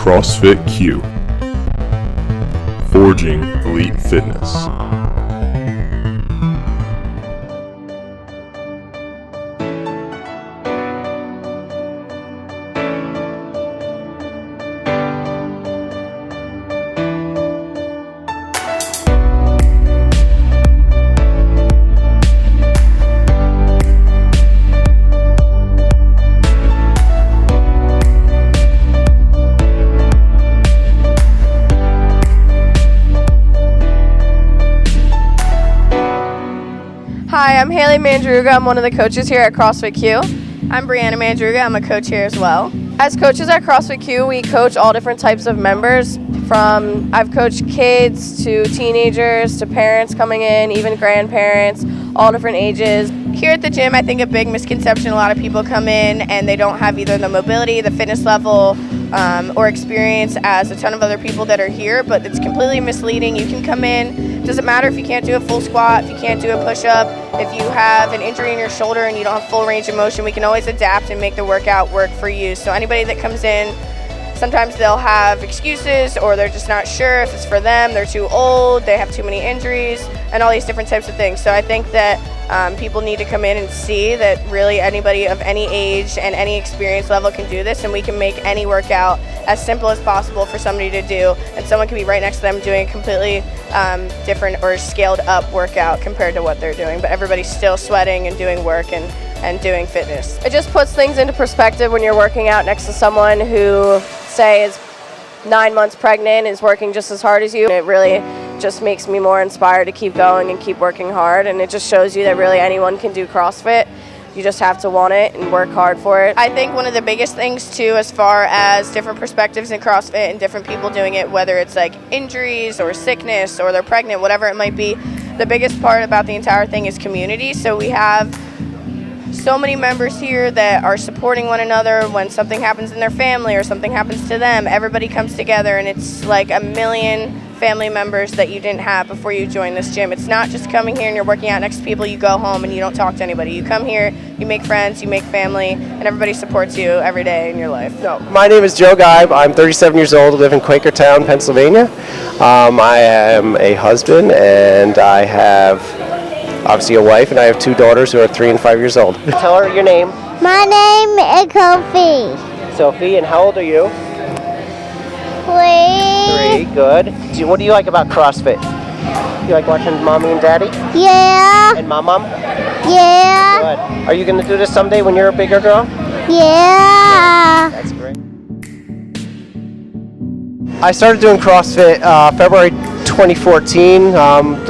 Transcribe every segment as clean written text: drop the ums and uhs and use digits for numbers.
CrossFit Q, forging elite fitness. Hi, I'm Halie and Mangiaruga. I'm one of the coaches here at CrossFit Q. I'm Brianna Mangiaruga. I'm a coach here as well. As coaches at CrossFit Q, we coach all different types of members. I've coached kids to teenagers to parents coming in, even grandparents, all different ages. Here at the gym, I think a big misconception, a lot of people come in and they don't have either the mobility, the fitness level, or experience as a ton of other people that are here, but it's completely misleading. You can come in, doesn't matter if you can't do a full squat, if you can't do a push-up, if you have an injury in your shoulder and you don't have full range of motion, we can always adapt and make the workout work for you. So anybody that comes in, sometimes they'll have excuses or they're just not sure if it's for them, they're too old, they have too many injuries, and all these different types of things. So I think that people need to come in and see that really anybody of any age and any experience level can do this, and we can make any workout as simple as possible for somebody to do, and someone can be right next to them doing a completely different or scaled up workout compared to what they're doing, but everybody's still sweating and doing work and doing fitness. It just puts things into perspective when you're working out next to someone who, say, is 9 months pregnant, is working just as hard as you. It really just makes me more inspired to keep going and keep working hard, and it just shows you that really anyone can do CrossFit. You just have to want it and work hard for it. I think one of the biggest things too, as far as different perspectives in CrossFit and different people doing it, whether it's like injuries or sickness or they're pregnant, whatever it might be, the biggest part about the entire thing is community. So we have so many members here that are supporting one another. When something happens in their family or something happens to them, everybody comes together, and it's like a million family members that you didn't have before you joined this gym. It's not just coming here and you're working out next to people, you go home and you don't talk to anybody. You come here, you make friends, you make family, and everybody supports you every day in your life. No, my name is Joe Geib. I'm 37 years old, live in Quakertown, Pennsylvania. I am a husband, and I have obviously a wife, and I have two daughters who are 3 and 5 years old. Tell her your name. My name is Sophie. Sophie, and how old are you? 3. 3, good. What do you like about CrossFit? You like watching Mommy and Daddy? Yeah. And Mom? Yeah. Good. Are you going to do this someday when you're a bigger girl? Yeah. That's great. I started doing CrossFit February 2014,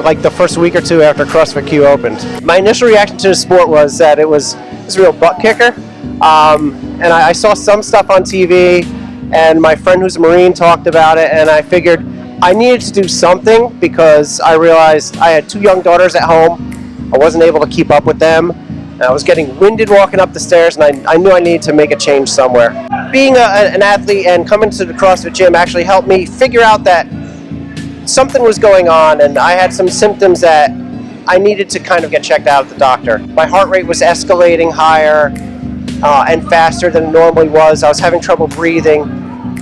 like the first week or two after CrossFit Q opened. My initial reaction to the sport was that it was a real butt kicker. And I saw some stuff on TV, and my friend who's a Marine talked about it, and I figured I needed to do something because I realized I had 2 young daughters at home. I wasn't able to keep up with them. And I was getting winded walking up the stairs, and I knew I needed to make a change somewhere. Being an athlete and coming to the CrossFit gym actually helped me figure out that something was going on, and I had some symptoms that I needed to kind of get checked out at the doctor. My heart rate was escalating higher and faster than it normally was. I was having trouble breathing,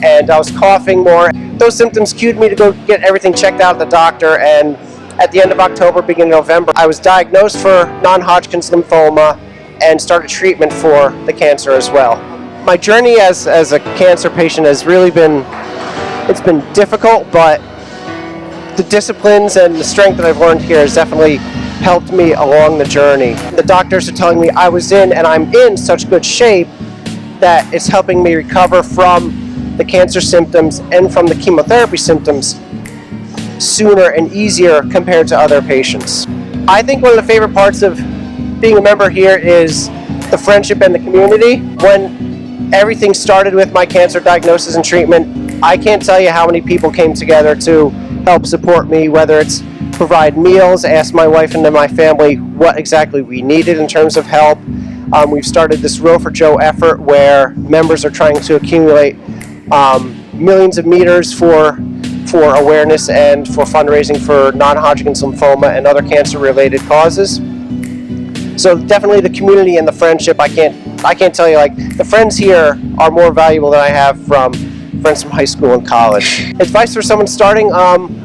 and I was coughing more. Those symptoms cued me to go get everything checked out at the doctor, and at the end of October, beginning of November, I was diagnosed for non-Hodgkin's lymphoma and started treatment for the cancer as well. My journey as a cancer patient has really been difficult, but the disciplines and the strength that I've learned here has definitely helped me along the journey. The doctors are telling me I was in, and I'm in such good shape that it's helping me recover from the cancer symptoms and from the chemotherapy symptoms sooner and easier compared to other patients. I think one of the favorite parts of being a member here is the friendship and the community. When everything started with my cancer diagnosis and treatment, I can't tell you how many people came together to help support me, whether it's provide meals, ask my wife and my family what exactly we needed in terms of help. We've started this Row for Joe effort where members are trying to accumulate millions of meters for awareness and for fundraising for non-Hodgkin's lymphoma and other cancer-related causes. So definitely the community and the friendship, I can't tell you, like, the friends here are more valuable than I have from friends from high school and college. Advice for someone starting,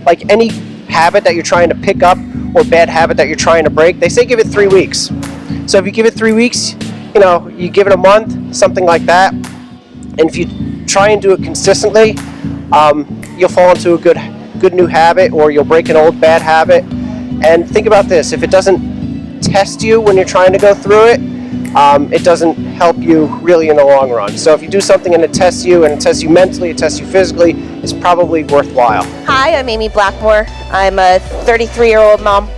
like any habit that you're trying to pick up or bad habit that you're trying to break, they say give it 3 weeks. So if you give it 3 weeks, you give it a month, something like that, and if you try and do it consistently, you'll fall into a good new habit, or you'll break an old bad habit. And think about this: if it doesn't test you when you're trying to go through it, it doesn't help you really in the long run. So if you do something and it tests you, and it tests you mentally, it tests you physically, it's probably worthwhile. Hi, I'm Amy Blackmore. I'm a 33-year-old mom.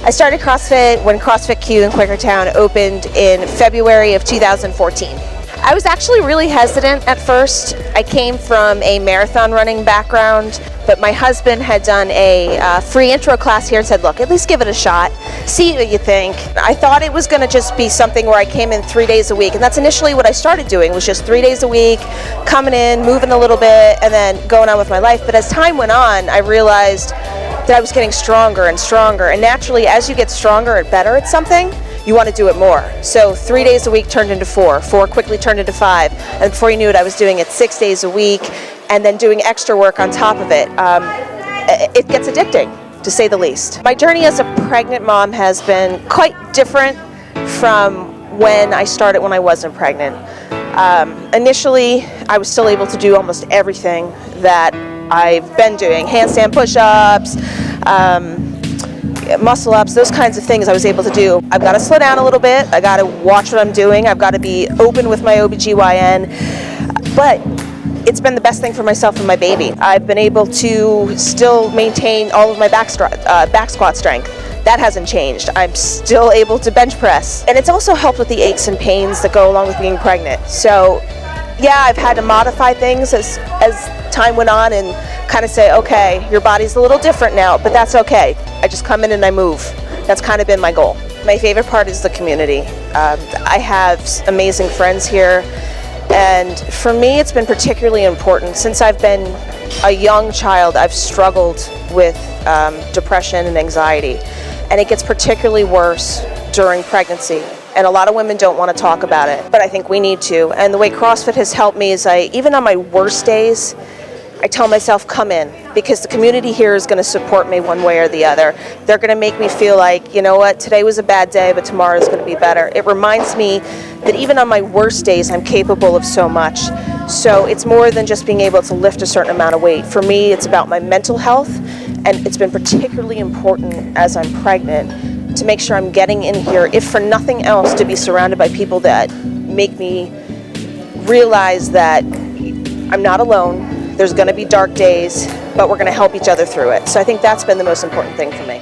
I started CrossFit when CrossFit Q in Quakertown opened in February of 2014. I was actually really hesitant at first. I came from a marathon running background, but my husband had done a free intro class here and said, look, at least give it a shot, see what you think. I thought it was going to just be something where I came in 3 days a week, and that's initially what I started doing, was just 3 days a week, coming in, moving a little bit, and then going on with my life. But as time went on, I realized that I was getting stronger and stronger, and naturally, as you get stronger and better at something, you want to do it more. So 3 days a week turned into 4 quickly turned into 5, and before you knew it, I was doing it 6 days a week, and then doing extra work on top of it. It gets addicting, to say the least. My journey as a pregnant mom has been quite different from when I started when I wasn't pregnant. Initially, I was still able to do almost everything that I've been doing: handstand push-ups, muscle ups, those kinds of things I was able to do. I've got to slow down a little bit. I got to watch what I'm doing. I've got to be open with my OBGYN. But it's been the best thing for myself and my baby. I've been able to still maintain all of my back squat strength. That hasn't changed. I'm still able to bench press. And it's also helped with the aches and pains that go along with being pregnant. So yeah, I've had to modify things as time went on and kind of say, okay, your body's a little different now, but that's okay. I just come in and I move. That's kind of been my goal. My favorite part is the community. I have amazing friends here, and for me it's been particularly important. Since I've been a young child, I've struggled with depression and anxiety, and it gets particularly worse during pregnancy. And a lot of women don't want to talk about it, but I think we need to. And the way CrossFit has helped me is even on my worst days, I tell myself, come in, because the community here is going to support me one way or the other. They're going to make me feel like, you know what, today was a bad day, but tomorrow is going to be better. It reminds me that even on my worst days, I'm capable of so much. So it's more than just being able to lift a certain amount of weight. For me, it's about my mental health, and it's been particularly important as I'm pregnant to make sure I'm getting in here, if for nothing else, to be surrounded by people that make me realize that I'm not alone. There's going to be dark days, but we're going to help each other through it. So I think that's been the most important thing for me.